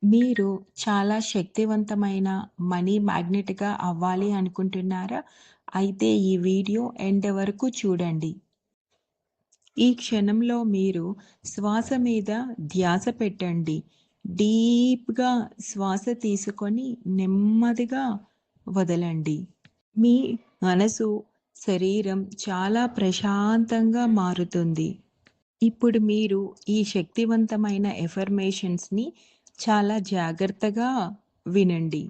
మీరు చాలా శక్తివంతమైన మనీ మ్యాగ్నెట్‌గా అవ్వాలి అనుకుంటున్నారా? అయితే ఈ వీడియో ఎండ్ వరకు చూడండి. ఈ క్షణంలో మీరు శ్వాస మీద ధ్యాస పెట్టండి. డీప్‌గా శ్వాస తీసుకొని నెమ్మదిగా వదలండి. మీ మనసు, శరీరం చాలా ప్రశాంతంగా మారుతుంది. ఇప్పుడు మీరు ఈ శక్తివంతమైన ఎఫర్మేషన్స్‌ని చాలా జాగ్రత్తగా వినండి.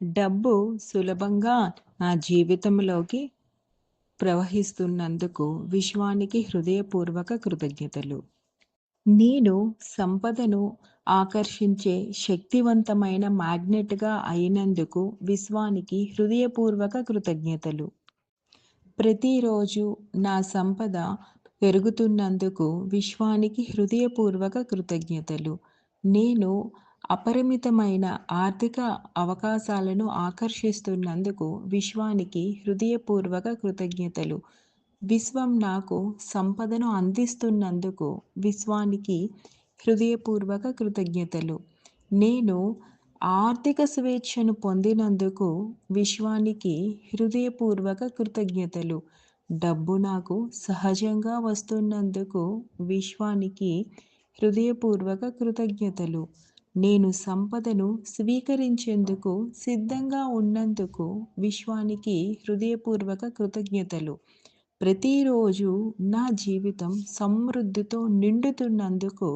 డబ్బు సులభంగా నా జీవితంలోకి ప్రవహిస్తున్నందుకు విశ్వానికి హృదయపూర్వక కృతజ్ఞతలు. నేను సంపదను ఆకర్షించే శక్తివంతమైన మ్యాగ్నెట్‌గా అయినందుకు విశ్వానికి హృదయపూర్వక కృతజ్ఞతలు. ప్రతిరోజు నా సంపద పెరుగుతున్నందుకు విశ్వానికి హృదయపూర్వక కృతజ్ఞతలు. నేను అపరిమితమైన ఆర్థిక అవకాశాలను ఆకర్షిస్తున్నందుకు విశ్వానికి హృదయపూర్వక కృతజ్ఞతలు. విశ్వం నాకు సంపదను అందిస్తున్నందుకు విశ్వానికి హృదయపూర్వక కృతజ్ఞతలు. నేను ఆర్థిక స్వేచ్ఛను పొందినందుకు విశ్వానికి హృదయపూర్వక కృతజ్ఞతలు. డబ్బు నాకు సహజంగా వస్తున్నందుకు విశ్వానికి హృదయపూర్వక కృతజ్ఞతలు. నేను సంపదను స్వీకరించేందుకు సిద్ధంగా ఉన్నందుకు విశ్వానికి హృదయపూర్వక కృతజ్ఞతలు. ప్రతిరోజు నా జీవితం సమృద్ధితో నిండుతున్నందుకు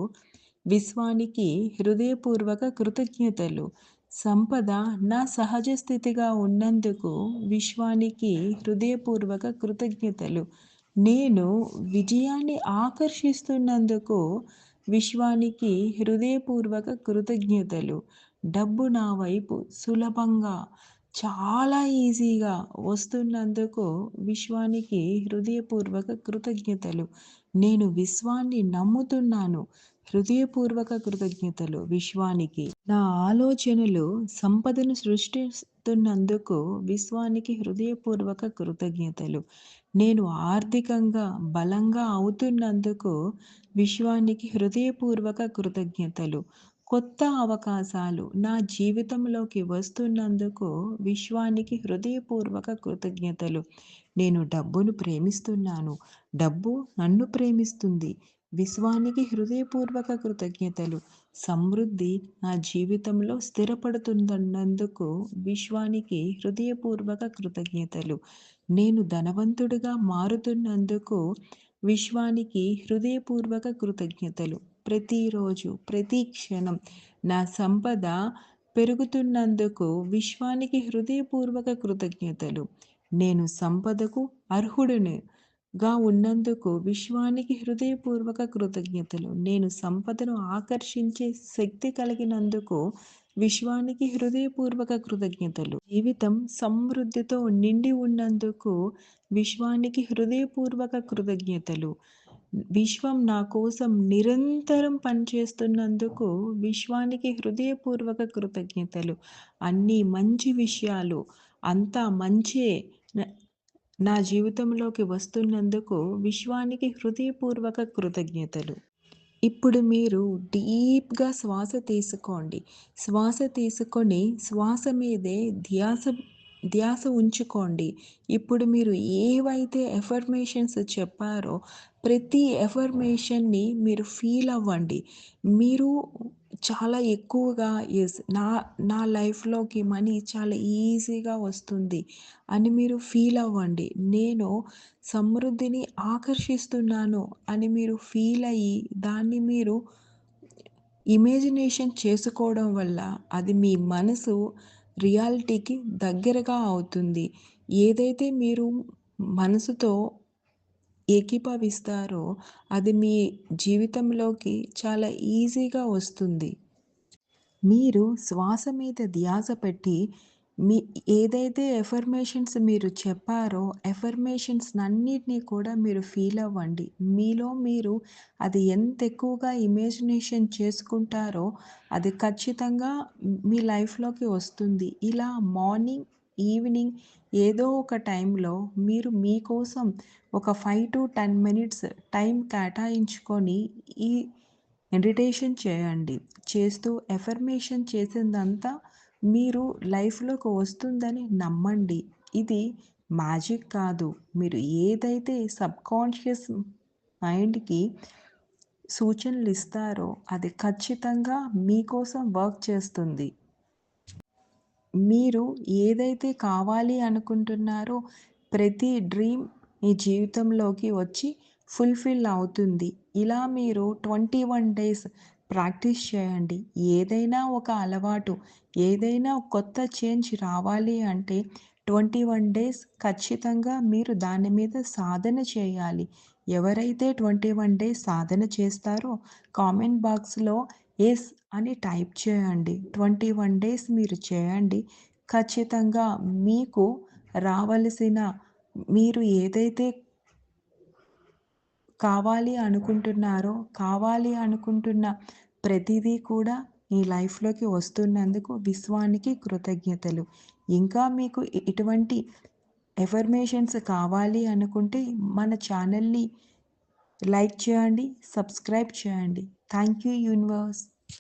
విశ్వానికి హృదయపూర్వక కృతజ్ఞతలు. సంపద నా సహజ స్థితిగా ఉన్నందుకు విశ్వానికి హృదయపూర్వక కృతజ్ఞతలు. నేను విజయాన్ని ఆకర్షిస్తున్నందుకు విశ్వానికి హృదయపూర్వక కృతజ్ఞతలు. డబ్బు నా వైపు సులభంగా, చాలా ఈజీగా వస్తున్నందుకు విశ్వానికి హృదయపూర్వక కృతజ్ఞతలు. నేను విశ్వాన్ని నమ్ముతున్నాను. హృదయపూర్వక కృతజ్ఞతలు విశ్వానికి. నా ఆలోచనలు సంపదను సృష్టిస్తున్నందుకు విశ్వానికి హృదయపూర్వక కృతజ్ఞతలు. నేను ఆర్థికంగా బలంగా అవుతున్నందుకు విశ్వానికి హృదయపూర్వక కృతజ్ఞతలు. కొత్త అవకాశాలు నా జీవితంలోకి వస్తున్నందుకు విశ్వానికి హృదయపూర్వక కృతజ్ఞతలు. నేను డబ్బును ప్రేమిస్తున్నాను. డబ్బు నన్ను ప్రేమిస్తుంది. విశ్వానికి హృదయపూర్వక కృతజ్ఞతలు. సమృద్ధి నా జీవితంలో స్థిరపడుతున్నందుకు విశ్వానికి హృదయపూర్వక కృతజ్ఞతలు. నేను ధనవంతుడిగా మారుతున్నందుకు విశ్వానికి హృదయపూర్వక కృతజ్ఞతలు. ప్రతిరోజు, ప్రతి క్షణం నా సంపద పెరుగుతున్నందుకు విశ్వానికి హృదయపూర్వక కృతజ్ఞతలు. నేను సంపదకు అర్హుడినిగా ఉన్నందుకు విశ్వానికి హృదయపూర్వక కృతజ్ఞతలు. నేను సంపదను ఆకర్షించే శక్తి కలిగినందుకు విశ్వానికి హృదయపూర్వక కృతజ్ఞతలు. జీవితం సమృద్ధితో నిండి ఉన్నందుకు విశ్వానికి హృదయపూర్వక కృతజ్ఞతలు. విశ్వం నా కోసం నిరంతరం పనిచేస్తున్నందుకు విశ్వానికి హృదయపూర్వక కృతజ్ఞతలు. అన్ని మంచి విషయాలు, అంతా మంచే న నా జీవితంలోకి వస్తున్నందుకు విశ్వానికి హృదయపూర్వక కృతజ్ఞతలు. ఇప్పుడు మీరు డీప్‌గా శ్వాస తీసుకోండి. శ్వాస తీసుకొని శ్వాస మీదే ధ్యాస ధ్యాస ఉంచుకోండి. ఇప్పుడు మీరు ఏవైతే ఎఫర్మేషన్స్ చెప్పారో ప్రతి ఎఫర్మేషన్‌ని మీరు ఫీల్ అవ్వండి. మీరు చాలా ఎక్కువగా యెస్ నా లైఫ్‌లోకి మనీ చాలా ఈజీగా వస్తుంది అని మీరు ఫీల్ అవ్వండి. నేను సమృద్ధిని ఆకర్షిస్తున్నాను అని మీరు ఫీల్ అయ్యి దాన్ని మీరు ఇమాజినేషన్ చేసుకోవడం వల్ల అది మీ మనసు రియాలిటీకి దగ్గరగా అవుతుంది. ఏదైతే మీరు మనసుతో ఏకీభవిస్తారో అది మీ జీవితంలోకి చాలా ఈజీగా వస్తుంది. మీరు శ్వాస మీద ధ్యాస పెట్టి మీ ఏదైతే ఎఫర్మేషన్స్ మీరు చెప్పారో ఎఫర్మేషన్స్‌నన్నిటిని కూడా మీరు ఫీల్ అవ్వండి. మీలో మీరు అది ఎంత ఎక్కువగా ఇమాజినేషన్ చేసుకుంటారో అది ఖచ్చితంగా మీ లైఫ్‌లోకి వస్తుంది. ఇలా మార్నింగ్, ఈవినింగ్ ఏదో ఒక టైంలో మీరు మీకోసం ఒక 5-10 మినిట్స్ టైం కేటాయించుకొని ఈ మెడిటేషన్ చేయండి. చేస్తూ ఎఫర్మేషన్ చేసిందంతా మీరు లైఫ్‌లోకి వస్తుందని నమ్మండి. ఇది మ్యాజిక్ కాదు. మీరు ఏదైతే సబ్‌కాన్షియస్ మైండ్‌కి సూచనలిస్తారో అది ఖచ్చితంగా మీకోసం వర్క్ చేస్తుంది. మీరు ఏదైతే కావాలి అనుకుంటున్నారో ప్రతి డ్రీమ్ మీ జీవితంలోకి వచ్చి ఫుల్‌ఫిల్ అవుతుంది. ఇలా మీరు 21 డేస్ ప్రాక్టీస్ చేయండి. ఏదైనా ఒక అలవాటు, ఏదైనా కొత్త చేంజ్ రావాలి అంటే 21 డేస్ ఖచ్చితంగా మీరు దాని మీద సాధన చేయాలి. ఎవరైతే 21 డేస్ సాధన చేస్తారో కామెంట్ బాక్స్‌లో యెస్ అని టైప్ చేయండి. 21 డేస్ మీరు చేయండి. ఖచ్చితంగా మీకు రావలసిన మీరు ఏదైతే కావాలి అనుకుంటున్న ప్రతిదీ కూడా మీ లైఫ్‌లోకి వస్తున్నందుకు విశ్వానికి కృతజ్ఞతలు. ఇంకా మీకు ఇటువంటి ఎఫర్మేషన్స్ కావాలి అనుకుంటే మన ఛానల్‌ని లైక్ చేయండి, సబ్స్క్రైబ్ చేయండి. Thank you universe.